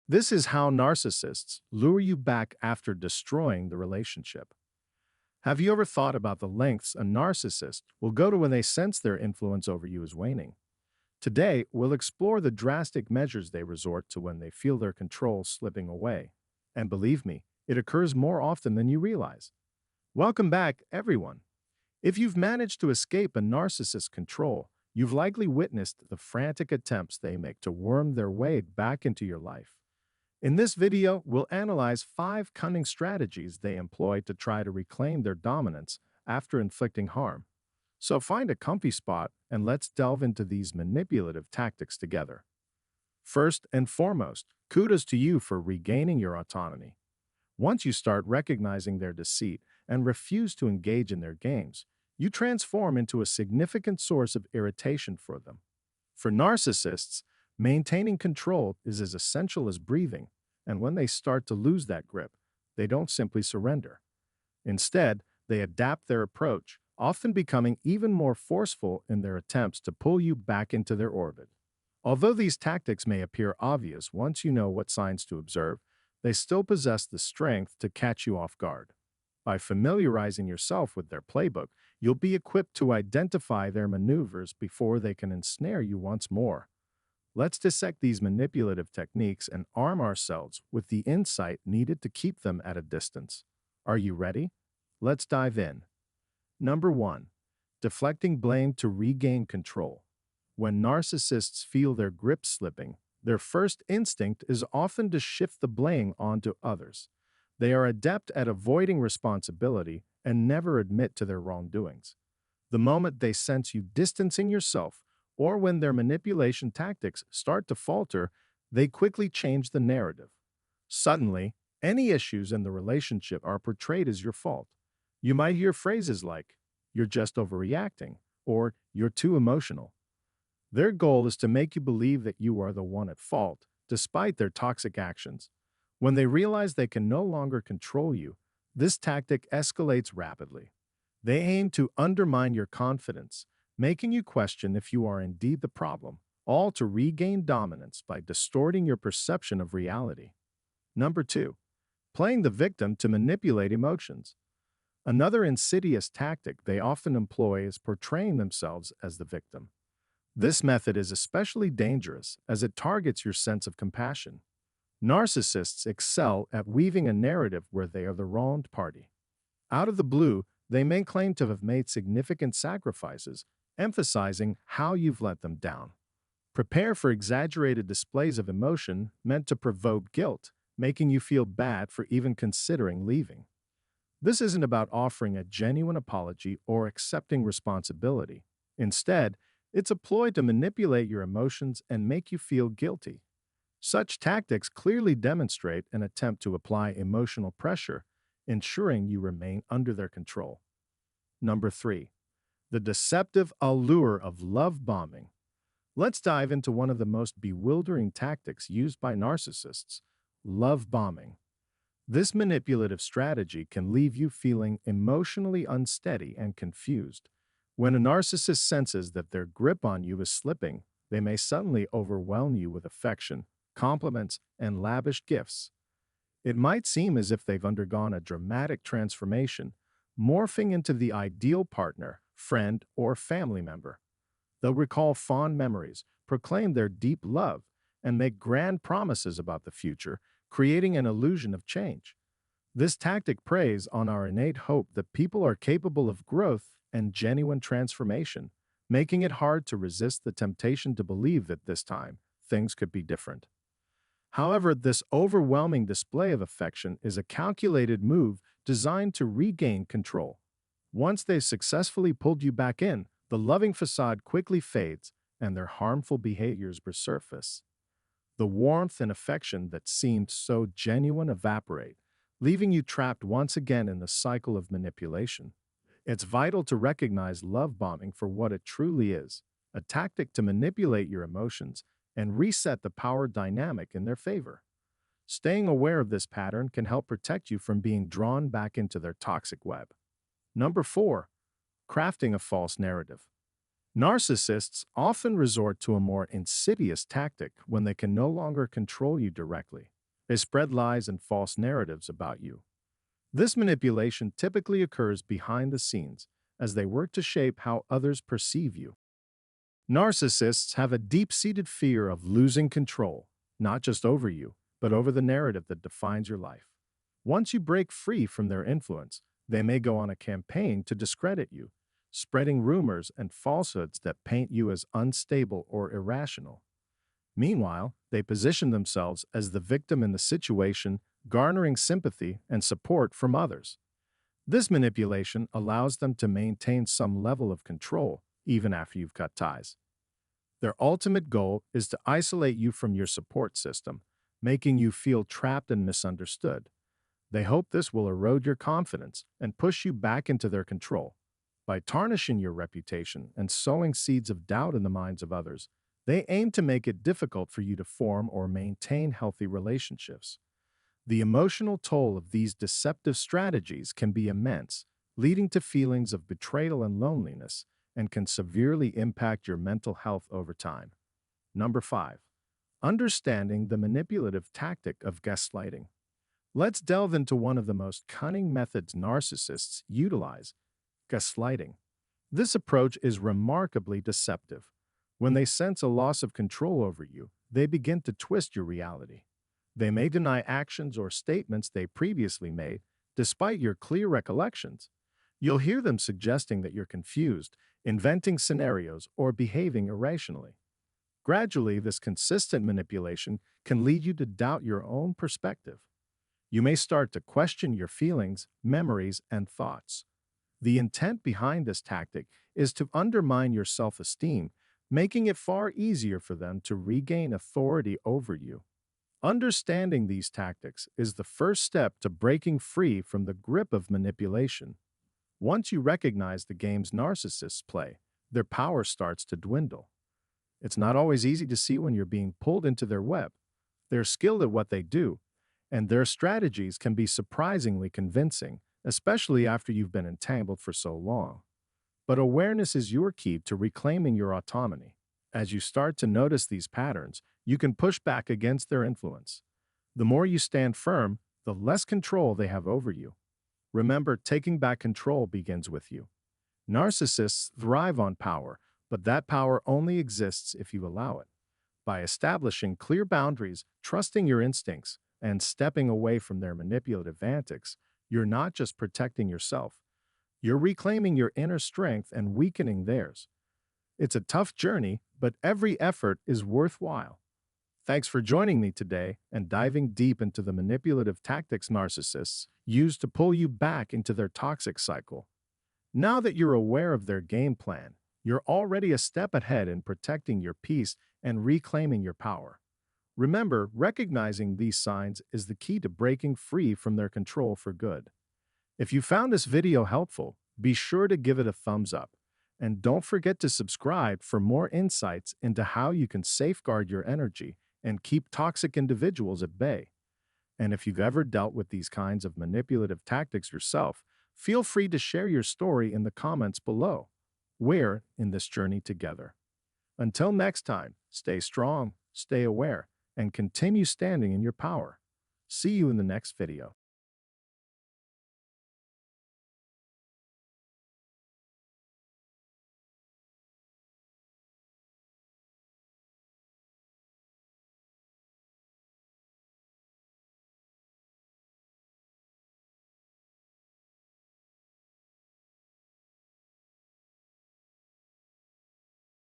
This is how narcissists lure you back after destroying the relationship. Have you ever thought about the lengths a narcissist will go to when they sense their influence over you is waning? Today, we'll explore the drastic measures they resort to when they feel their control slipping away. And believe me, it occurs more often than you realize. Welcome back, everyone. If you've managed to escape a narcissist's control, you've likely witnessed the frantic attempts they make to worm their way back into your life. In this video, we'll analyze 5 cunning strategies they employ to try to reclaim their dominance after inflicting harm. So find a comfy spot and let's delve into these manipulative tactics together. First and foremost, kudos to you for regaining your autonomy. Once you start recognizing their deceit and refuse to engage in their games, you transform into a significant source of irritation for them. For narcissists, maintaining control is as essential as breathing, and when they start to lose that grip, they don't simply surrender. Instead, they adapt their approach, often becoming even more forceful in their attempts to pull you back into their orbit. Although these tactics may appear obvious once you know what signs to observe, they still possess the strength to catch you off guard. By familiarizing yourself with their playbook, you'll be equipped to identify their maneuvers before they can ensnare you once more. Let's dissect these manipulative techniques and arm ourselves with the insight needed to keep them at a distance. Are you ready? Let's dive in. Number 1. Deflecting blame to regain control. When narcissists feel their grip slipping, their first instinct is often to shift the blame onto others. They are adept at avoiding responsibility and never admit to their wrongdoings. The moment they sense you distancing yourself, or when their manipulation tactics start to falter, they quickly change the narrative. Suddenly, any issues in the relationship are portrayed as your fault. You might hear phrases like, "You're just overreacting," or "You're too emotional." Their goal is to make you believe that you are the one at fault, despite their toxic actions. When they realize they can no longer control you, this tactic escalates rapidly. They aim to undermine your confidence, making you question if you are indeed the problem, all to regain dominance by distorting your perception of reality. Number 2. Playing the victim to manipulate emotions. Another insidious tactic they often employ is portraying themselves as the victim. This method is especially dangerous as it targets your sense of compassion. Narcissists excel at weaving a narrative where they are the wronged party. Out of the blue, they may claim to have made significant sacrifices, emphasizing how you've let them down. Prepare for exaggerated displays of emotion meant to provoke guilt, making you feel bad for even considering leaving. This isn't about offering a genuine apology or accepting responsibility. Instead, it's a ploy to manipulate your emotions and make you feel guilty. Such tactics clearly demonstrate an attempt to apply emotional pressure, ensuring you remain under their control. Number 3. The deceptive allure of love bombing. Let's dive into one of the most bewildering tactics used by narcissists: love bombing. This manipulative strategy can leave you feeling emotionally unsteady and confused. When a narcissist senses that their grip on you is slipping, they may suddenly overwhelm you with affection, compliments, and lavish gifts. It might seem as if they've undergone a dramatic transformation, morphing into the ideal partner, friend, or family member. They'll recall fond memories, proclaim their deep love, and make grand promises about the future, creating an illusion of change. This tactic preys on our innate hope that people are capable of growth and genuine transformation, making it hard to resist the temptation to believe that this time things could be different. However, this overwhelming display of affection is a calculated move designed to regain control. Once they've successfully pulled you back in, the loving facade quickly fades and their harmful behaviors resurface. The warmth and affection that seemed so genuine evaporate, leaving you trapped once again in the cycle of manipulation. It's vital to recognize love bombing for what it truly is: a tactic to manipulate your emotions and reset the power dynamic in their favor. Staying aware of this pattern can help protect you from being drawn back into their toxic web. Number 4. Crafting a false narrative. Narcissists often resort to a more insidious tactic when they can no longer control you directly. They spread lies and false narratives about you. This manipulation typically occurs behind the scenes as they work to shape how others perceive you. Narcissists have a deep-seated fear of losing control, not just over you, but over the narrative that defines your life. Once you break free from their influence, they may go on a campaign to discredit you, spreading rumors and falsehoods that paint you as unstable or irrational. Meanwhile, they position themselves as the victim in the situation, garnering sympathy and support from others. This manipulation allows them to maintain some level of control even after you've cut ties. Their ultimate goal is to isolate you from your support system, making you feel trapped and misunderstood. They hope this will erode your confidence and push you back into their control. By tarnishing your reputation and sowing seeds of doubt in the minds of others, they aim to make it difficult for you to form or maintain healthy relationships. The emotional toll of these deceptive strategies can be immense, leading to feelings of betrayal and loneliness, and can severely impact your mental health over time. Number 5. Understanding the manipulative tactic of gaslighting. Let's delve into one of the most cunning methods narcissists utilize: gaslighting. This approach is remarkably deceptive. When they sense a loss of control over you, they begin to twist your reality. They may deny actions or statements they previously made, despite your clear recollections. You'll hear them suggesting that you're confused, inventing scenarios, or behaving irrationally. Gradually, this consistent manipulation can lead you to doubt your own perspective. You may start to question your feelings, memories, and thoughts. The intent behind this tactic is to undermine your self-esteem, making it far easier for them to regain authority over you. Understanding these tactics is the first step to breaking free from the grip of manipulation. Once you recognize the games narcissists play, their power starts to dwindle. It's not always easy to see when you're being pulled into their web. They're skilled at what they do, and their strategies can be surprisingly convincing, especially after you've been entangled for so long. But awareness is your key to reclaiming your autonomy. As you start to notice these patterns, you can push back against their influence. The more you stand firm, the less control they have over you. Remember, taking back control begins with you. Narcissists thrive on power, but that power only exists if you allow it. By establishing clear boundaries, trusting your instincts, and stepping away from their manipulative antics, you're not just protecting yourself. You're reclaiming your inner strength and weakening theirs. It's a tough journey, but every effort is worthwhile. Thanks for joining me today and diving deep into the manipulative tactics narcissists use to pull you back into their toxic cycle. Now that you're aware of their game plan, you're already a step ahead in protecting your peace and reclaiming your power. Remember, recognizing these signs is the key to breaking free from their control for good. If you found this video helpful, be sure to give it a thumbs up. And don't forget to subscribe for more insights into how you can safeguard your energy and keep toxic individuals at bay. And if you've ever dealt with these kinds of manipulative tactics yourself, feel free to share your story in the comments below. We're in this journey together. Until next time, stay strong, stay aware, and continue standing in your power. See you in the next video.